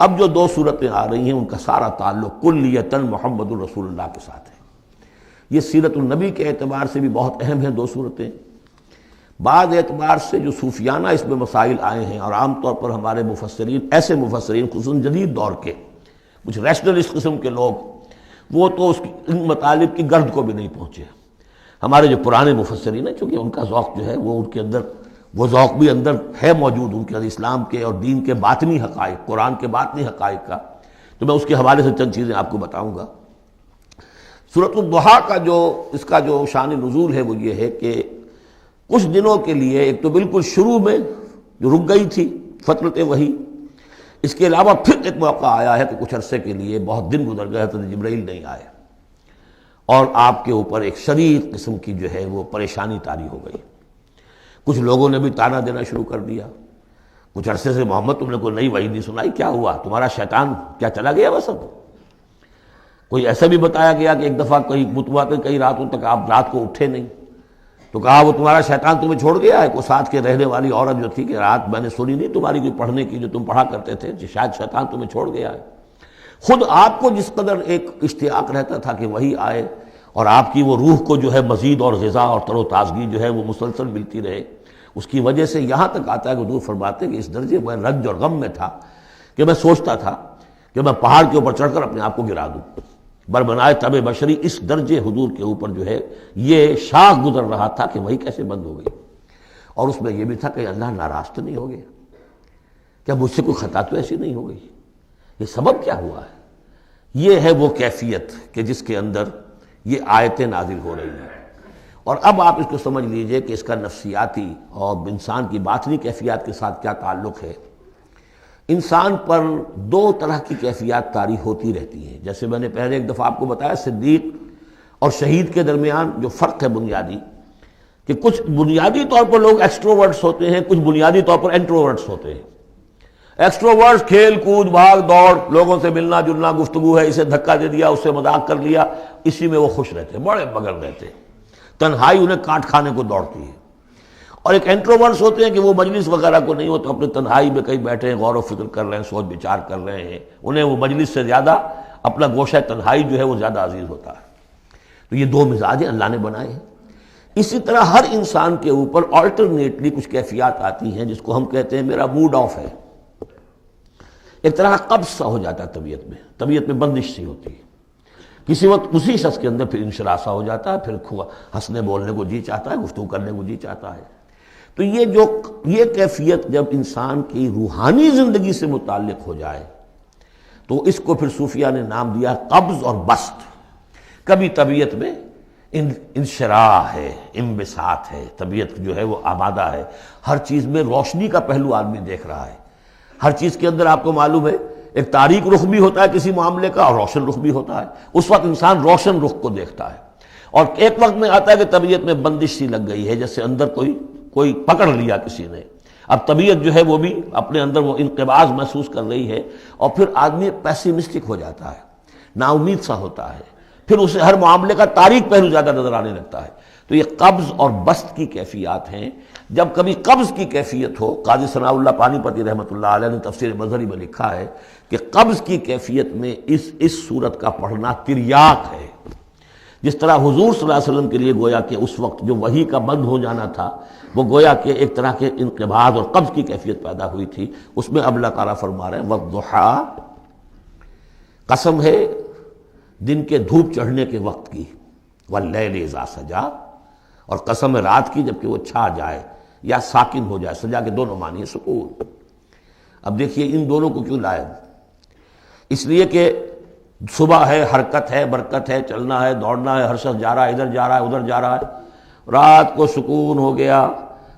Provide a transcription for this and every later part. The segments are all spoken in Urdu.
اب جو دو صورتیں آ رہی ہیں ان کا سارا تعلق کلیتاً محمد الرسول اللہ کے ساتھ ہے۔ یہ سیرت النبی کے اعتبار سے بھی بہت اہم ہیں دو صورتیں، بعض اعتبار سے جو صوفیانہ اس میں مسائل آئے ہیں، اور عام طور پر ہمارے مفسرین، ایسے مفسرین خصوصاً جدید دور کے کچھ ریشنلسٹ قسم کے لوگ، وہ تو ان مطالب کی گرد کو بھی نہیں پہنچے۔ ہمارے جو پرانے مفسرین ہیں، چونکہ ان کا ذوق جو ہے وہ ان کے اندر، وہ ذوق بھی اندر ہے موجود ان کے اندر، اسلام کے اور دین کے باطنی حقائق، قرآن کے باطنی حقائق کا، تو میں اس کے حوالے سے چند چیزیں آپ کو بتاؤں گا۔ سورۃ الضحیٰ کا اس کا جو شان نزول ہے وہ یہ ہے کہ کچھ دنوں کے لیے، ایک تو بالکل شروع میں جو رک گئی تھی فترت وحی، اس کے علاوہ پھر ایک موقع آیا ہے کہ کچھ عرصے کے لیے بہت دن گزر گئے، حضرت جبرائیل نہیں آئے، اور آپ کے اوپر ایک شدید قسم کی جو ہے وہ پریشانی طاری ہو گئی۔ کچھ لوگوں نے بھی طعنہ دینا شروع کر دیا، کچھ عرصے سے محمد تم نے کوئی نئی وحی نہیں سنائی، کیا ہوا تمہارا شیطان کیا چلا گیا بس؟ اب کوئی ایسا بھی بتایا گیا کہ ایک دفعہ کہیں متواتر کئی راتوں تک آپ رات کو اٹھے نہیں، تو کہا وہ تمہارا شیطان تمہیں چھوڑ گیا ہے۔ کوئی ساتھ کے رہنے والی عورت جو تھی کہ رات میں نے سنی نہیں تمہاری کوئی پڑھنے کی جو تم پڑھا کرتے تھے، شاید شیطان تمہیں چھوڑ گیا ہے۔ خود آپ کو جس قدر ایک اشتیاق رہتا تھا کہ وہی آئے اور آپ کی وہ روح کو جو ہے مزید اور غذا اور تر و تازگی جو ہے وہ مسلسل ملتی رہے، اس کی وجہ سے یہاں تک آتا ہے کہ حضور فرماتے ہیں کہ اس درجے میں رنج اور غم میں تھا کہ میں سوچتا تھا کہ میں پہاڑ کے اوپر چڑھ کر اپنے آپ کو گرا دوں۔ بربنائے تب بشری، اس درجے حضور کے اوپر جو ہے یہ شاخ گزر رہا تھا کہ وہی کیسے بند ہو گئی، اور اس میں یہ بھی تھا کہ اللہ ناراض تو نہیں ہو گیا، کیا مجھ سے کوئی خطا تو ایسی نہیں ہو گئی، یہ سبب کیا ہوا ہے؟ یہ ہے وہ کیفیت کہ جس کے اندر یہ آیتیں نازل ہو رہی ہیں۔ اور اب آپ اس کو سمجھ لیجئے کہ اس کا نفسیاتی اور انسان کی باطنی کیفیات کے ساتھ کیا تعلق ہے۔ انسان پر دو طرح کی کیفیات طاری ہوتی رہتی ہیں، جیسے میں نے پہلے ایک دفعہ آپ کو بتایا صدیق اور شہید کے درمیان جو فرق ہے بنیادی، کہ کچھ بنیادی طور پر لوگ ایکسٹروورٹس ہوتے ہیں، کچھ بنیادی طور پر انٹروورٹس ہوتے ہیں۔ ایکسٹروورٹس کھیل کود بھاگ دوڑ، لوگوں سے ملنا جلنا، گفتگو ہے، اسے دھکا دے دیا، اس سے مذاق کر لیا، اسی میں وہ خوش رہتے ہیں، بڑے مگن رہتے ہیں، تنہائی انہیں کاٹ کھانے کو دوڑتی ہے۔ اور ایک انٹروورٹس ہوتے ہیں کہ وہ مجلس وغیرہ کو نہیں، وہ تو اپنے تنہائی میں کہیں بیٹھے ہیں، غور و فکر کر رہے ہیں، سوچ بچار کر رہے ہیں، انہیں وہ مجلس سے زیادہ اپنا گوشہ تنہائی جو ہے وہ زیادہ عزیز ہوتا ہے۔ تو یہ دو مزاج اللہ نے بنائے ہیں۔ اسی طرح ہر انسان کے اوپر آلٹرنیٹلی کچھ کیفیات آتی ہیں جس کو ہم کہتے ہیں میرا موڈ آف ہے، ایک طرح کا قبض سا ہو جاتا ہے، طبیعت میں بندش سی ہوتی ہے، کسی وقت اسی شخص کے اندر پھر انشراح سا ہو جاتا ہے، پھر ہنسنے بولنے کو جی چاہتا ہے، گفتگو کرنے کو جی چاہتا ہے۔ تو یہ کیفیت جب انسان کی روحانی زندگی سے متعلق ہو جائے تو اس کو پھر صوفیہ نے نام دیا قبض اور بسط۔ کبھی طبیعت میں انشراح ہے، انبساط ہے، طبیعت جو ہے وہ آمادہ ہے، ہر چیز میں روشنی کا پہلو آدمی دیکھ رہا ہے، ہر چیز کے اندر آپ کو معلوم ہے ایک تاریک رخ بھی ہوتا ہے کسی معاملے کا اور روشن رخ بھی ہوتا ہے، اس وقت انسان روشن رخ کو دیکھتا ہے۔ اور ایک وقت میں آتا ہے کہ طبیعت میں بندش سی لگ گئی ہے، جیسے اندر کوئی پکڑ لیا کسی نے، اب طبیعت جو ہے وہ بھی اپنے اندر وہ انقباض محسوس کر رہی ہے، اور پھر آدمی پیسیمسٹک ہو جاتا ہے، نا امید سا ہوتا ہے، پھر اسے ہر معاملے کا تاریک پہلو زیادہ نظر آنے لگتا ہے۔ تو یہ قبض اور بسط کی کیفیات ہیں۔ جب کبھی قبض کی کیفیت ہو، قاضی ثناء اللہ پانی پتی رحمۃ اللہ علیہ نے تفسیر مظہری میں لکھا ہے کہ قبض کی کیفیت میں اس صورت کا پڑھنا تریاق ہے، جس طرح حضور صلی اللہ علیہ وسلم کے لیے گویا کہ اس وقت جو وحی کا بند ہو جانا تھا وہ گویا کہ ایک طرح کے انقباض اور قبض کی کیفیت پیدا ہوئی تھی، اس میں اب اللہ تعالیٰ فرما رہے ہیں والضحیٰ، قسم ہے دن کے دھوپ چڑھنے کے وقت کی، واللیل اذا سجا، اور قسم ہے رات کی جبکہ وہ چھا جائے یا ساکن ہو جائے، سجا کے دونوں معنی ہے سکون۔ اب دیکھیے ان دونوں کو کیوں لائے، اس لیے کہ صبح ہے، حرکت ہے، برکت ہے، چلنا ہے، دوڑنا ہے، ہر شخص جا رہا ہے، ادھر جا رہا ہے، ادھر جا رہا ہے، رات کو سکون ہو گیا،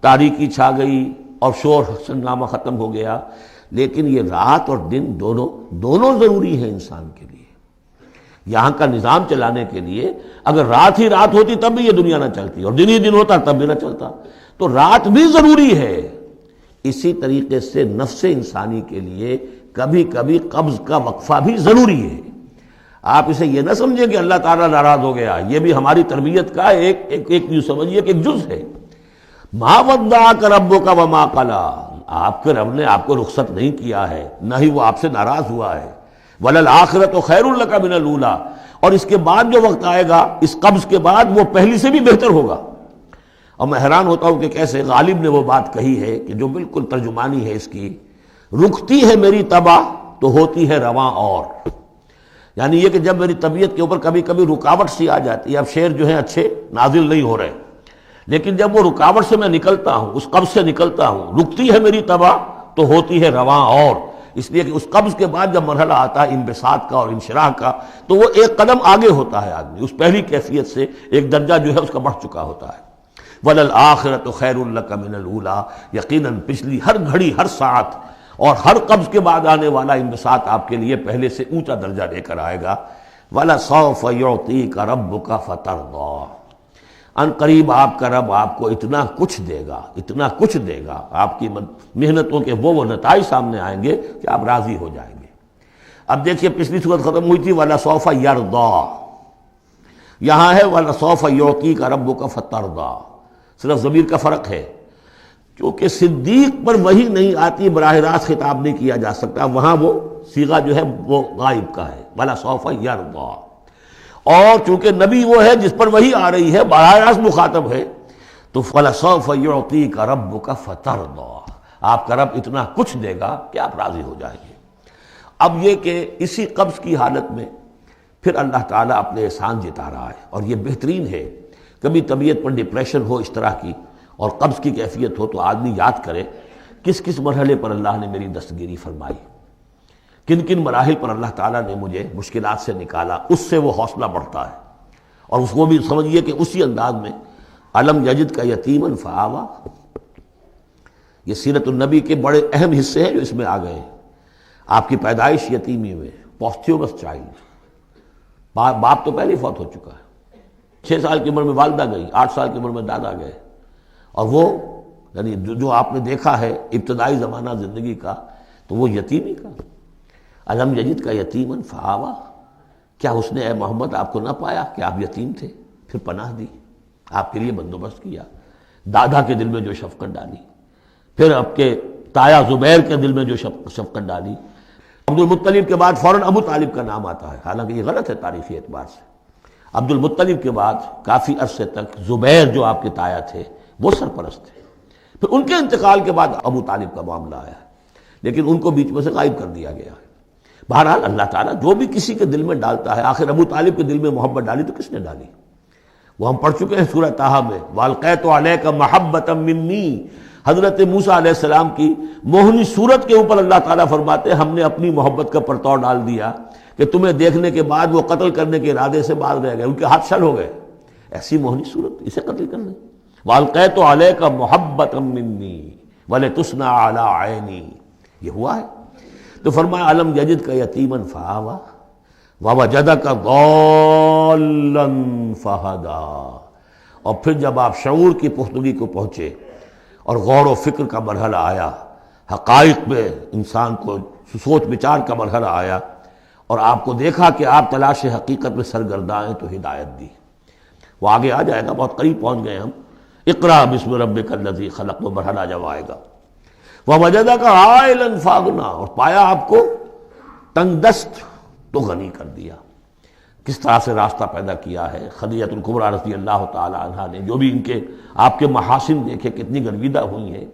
تاریکی چھا گئی اور شور ہنگامہ ختم ہو گیا۔ لیکن یہ رات اور دن دونوں ضروری ہیں انسان کے لیے، یہاں کا نظام چلانے کے لیے۔ اگر رات ہی رات ہوتی تب بھی یہ دنیا نہ چلتی، اور دن ہی دن ہوتا تب بھی نہ چلتا، تو رات بھی ضروری ہے۔ اسی طریقے سے نفس انسانی کے لیے کبھی کبھی قبض کا وقفہ بھی ضروری ہے۔ آپ اسے یہ نہ سمجھیں کہ اللہ تعالیٰ ناراض ہو گیا، یہ بھی ہماری تربیت کا ایک یوں سمجھیے کہ ایک جز ہے۔ ما ودعک ربک وما قلی، آپ کے رب نے آپ کو رخصت نہیں کیا ہے، نہ ہی وہ آپ سے ناراض ہوا ہے۔ وَلَلْآخِرَةُ خَيْرٌ لَكَ مِنَ الْأُولَىٰ، اور اس کے بعد جو وقت آئے گا اس قبض کے بعد وہ پہلی سے بھی بہتر ہوگا۔ اور میں حیران ہوتا ہوں کہ کیسے غالب نے وہ بات کہی ہے کہ جو بالکل ترجمانی ہے اس کی، رکتی ہے میری طبع تو ہوتی ہے رواں اور، یعنی یہ کہ جب میری طبیعت کے اوپر کبھی کبھی رکاوٹ سی آ جاتی ہے، اب شعر جو ہیں اچھے نازل نہیں ہو رہے، لیکن جب وہ رکاوٹ سے میں نکلتا ہوں، اس قبض سے نکلتا ہوں، رکتی ہے میری طبع تو ہوتی ہے رواں اور، اس لیے کہ اس قبض کے بعد جب مرحلہ آتا ہے انبساط کا اور انشراح کا تو وہ ایک قدم آگے ہوتا ہے، آدمی اس پہلی کیفیت سے ایک درجہ جو ہے اس کا بڑھ چکا ہوتا ہے۔ وَلَلْآخِرَةُ خَيْرٌ لَكَ مِنَ الْأُولَىٰ، یقیناً پچھلی ہر گھڑی، ہر ساعت اور ہر قبض کے بعد آنے والا انبساط آپ کے لیے پہلے سے اونچا درجہ لے کر آئے گا۔ وَلَسَوْفَ يُعْطِيكَ رَبُّكَ فَتَرْضَىٰ، ان قریب آپ کا رب آپ کو اتنا کچھ دے گا، اتنا کچھ دے گا، آپ کی محنتوں کے وہ نتائج سامنے آئیں گے کہ آپ راضی ہو جائیں گے۔ اب دیکھیے پچھلی صورت ختم ہوئی تھی وَلَسَوْفَ يَرْضَىٰ، یہاں ہے وَلَسَوْفَ يُعْطِيكَ رَبُّكَ فَتَرْضَىٰ، صرف ضمیر کا فرق ہے، کیونکہ صدیق پر وحی نہیں آتی، براہ راست خطاب نہیں کیا جا سکتا، وہاں وہ صیغہ جو ہے وہ غائب کا ہے، وَلَسَوْفَ يَرْضَىٰ، اور چونکہ نبی وہ ہے جس پر وحی آ رہی ہے، براہ راست مخاطب ہے، تو وَلَسَوْفَ يُعْطِيكَ رَبُّكَ فَتَرْضَىٰ، آپ کا رب اتنا کچھ دے گا کہ آپ راضی ہو جائیں گے۔ اب یہ کہ اسی قبض کی حالت میں پھر اللہ تعالیٰ اپنے احسان جتا رہا ہے، اور یہ بہترین ہے۔ کبھی طبیعت پر ڈپریشن ہو اس طرح کی اور قبض کی کیفیت ہو تو آدمی یاد کرے کس کس مرحلے پر اللہ نے میری دستگیری فرمائی، کن کن مراحل پر اللہ تعالیٰ نے مجھے مشکلات سے نکالا، اس سے وہ حوصلہ بڑھتا ہے۔ اور اس کو بھی سمجھیے کہ اسی انداز میں علم یجد کا یتیمن فآوا، یہ سیرت النبی کے بڑے اہم حصے ہیں جو اس میں آ گئے ہیں۔ آپ کی پیدائش یتیمی میں، پوسٹیومس چائلڈ، باپ تو پہلے ہی فوت ہو چکا ہے، 6 سال کی عمر میں والدہ گئی، 8 سال کی عمر میں دادا گئے، اور وہ یعنی جو آپ نے دیکھا ہے ابتدائی زمانہ زندگی کا تو وہ یتیمی کا۔ علم یجد کا یتیمن فآوا، کیا اس نے اے محمد آپ کو نہ پایا کہ آپ یتیم تھے، پھر پناہ دی، آپ کے لیے بندوبست کیا، دادا کے دل میں جو شفقت ڈالی، پھر آپ کے تایا زبیر کے دل میں جو شفقت ڈالی۔ عبد المطلب کے بعد فوراً ابو طالب کا نام آتا ہے، حالانکہ یہ غلط ہے تاریخی اعتبار سے۔ عبد المطلب کے بعد کافی عرصے تک زبیر جو آپ کے تایا تھے وہ سرپرست تھے، پھر ان کے انتقال کے بعد ابو طالب کا معاملہ آیا، لیکن ان کو بیچ میں سے غائب کر دیا گیا ہے۔ بہرحال اللہ تعالیٰ جو بھی کسی کے دل میں ڈالتا ہے، آخر ابو طالب کے دل میں محبت ڈالی تو کس نے ڈالی؟ وہ ہم پڑھ چکے ہیں سورہ طٰہٰ میں، وَأَلْقَيْتُ عَلَيْكَ مَحَبَّةً مِّنِّي، حضرت موسیٰ علیہ السلام کی موہنی صورت کے اوپر اللہ تعالیٰ فرماتے ہیں ہم نے اپنی محبت کا پرتو ڈال دیا کہ تمہیں دیکھنے کے بعد وہ قتل کرنے کے ارادے سے باز رہ گئے، ان کے ہاتھ شل ہو گئے، ایسی موہنی صورت، اسے قتل کرنے۔ وَأَلْقَيْتُ عَلَيْكَ مَحَبَّةً مِّنِّي وَلِتُصْنَعَ عَلَىٰ عَيْنِي، یہ ہوا ہے۔ تو فرمایا علم یجد کا یتیمن فآوا ووجدک ضالا فہدا، اور پھر جب آپ شعور کی پختگی کو پہنچے اور غور و فکر کا مرحلہ آیا، حقائق میں انسان کو سوچ بچار کا مرحلہ آیا، اور آپ کو دیکھا کہ آپ تلاش حقیقت میں سرگرداں ہیں، تو ہدایت دی۔ وہ آگے آ جائے گا، بہت قریب پہنچ گئے ہم، اقرأ بسم ربک الذی خلق، وہ مرحلہ جب آئے گا۔ وَوَجَدَكَ عَائِلًا فَأَغْنَىٰ، اور پایا آپ کو تنگ دست تو غنی کر دیا۔ کس طرح سے راستہ پیدا کیا ہے خدیجہ الکبریٰ رضی اللہ تعالی عنہا نے، جو بھی ان کے آپ کے محاسن دیکھے کتنی گرویدہ ہوئی ہیں۔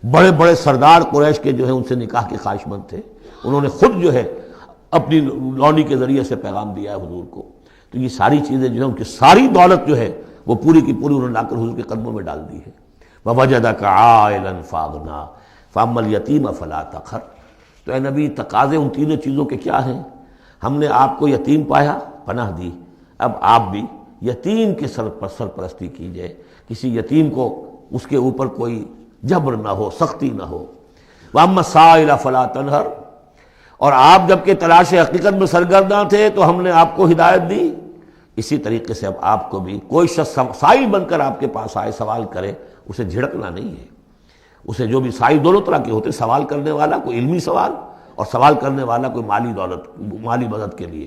بڑے بڑے سردار قریش کے جو ہے ان سے نکاح کے خواہش مند تھے، انہوں نے خود جو ہے اپنی لونی کے ذریعے سے پیغام دیا ہے حضور کو۔ تو یہ ساری چیزیں جو ہے ان کی ساری دولت جو ہے وہ پوری کی پوری انہوں نے لا کر حضور کے قدموں میں ڈال دی ہے۔ وَوَجَدَكَ عَائِلًا فَأَغْنَىٰ فَأَمَّا الْيَتِيمَ فَلَا تَقْهَرْ، تو اے نبی تقاضے ان تینوں چیزوں کے کیا ہیں؟ ہم نے آپ کو یتیم پایا، پناہ دی، اب آپ بھی یتیم کے سرپرستی کیجئے، کسی یتیم کو اس کے اوپر کوئی جبر نہ ہو، سختی نہ ہو۔ وَأَمَّا السَّائِلَ فَلَا تَنْهَرْ، اور آپ جب کہ تلاش حقیقت میں سرگرداں تھے تو ہم نے آپ کو ہدایت دی، اسی طریقے سے اب آپ کو بھی کوئی شخص سائل بن کر آپ کے پاس آئے، سوال کرے، اسے جھڑکنا نہیں ہے۔ اسے جو بھی سائل دونوں طرح کے ہوتے، سوال کرنے والا کوئی علمی سوال اور سوال کرنے والا کوئی مالی دولت، مالی مدد کے لیے۔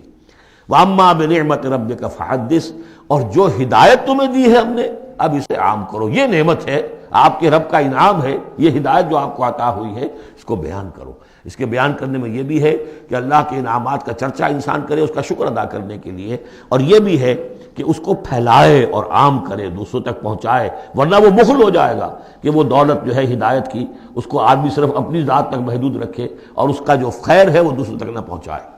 وَأَمَّا بِنِعْمَةِ رَبِّكَ فَحَدِّثْ، اور جو ہدایت تمہیں دی ہے ہم نے اب اسے عام کرو، یہ نعمت ہے، آپ کے رب کا انعام ہے یہ ہدایت جو آپ کو عطا ہوئی ہے، اس کو بیان کرو۔ اس کے بیان کرنے میں یہ بھی ہے کہ اللہ کے انعامات کا چرچا انسان کرے اس کا شکر ادا کرنے کے لیے، اور یہ بھی ہے کہ اس کو پھیلائے اور عام کرے، دوسروں تک پہنچائے، ورنہ وہ مخل ہو جائے گا کہ وہ دولت جو ہے ہدایت کی اس کو آدمی صرف اپنی ذات تک محدود رکھے اور اس کا جو خیر ہے وہ دوسروں تک نہ پہنچائے۔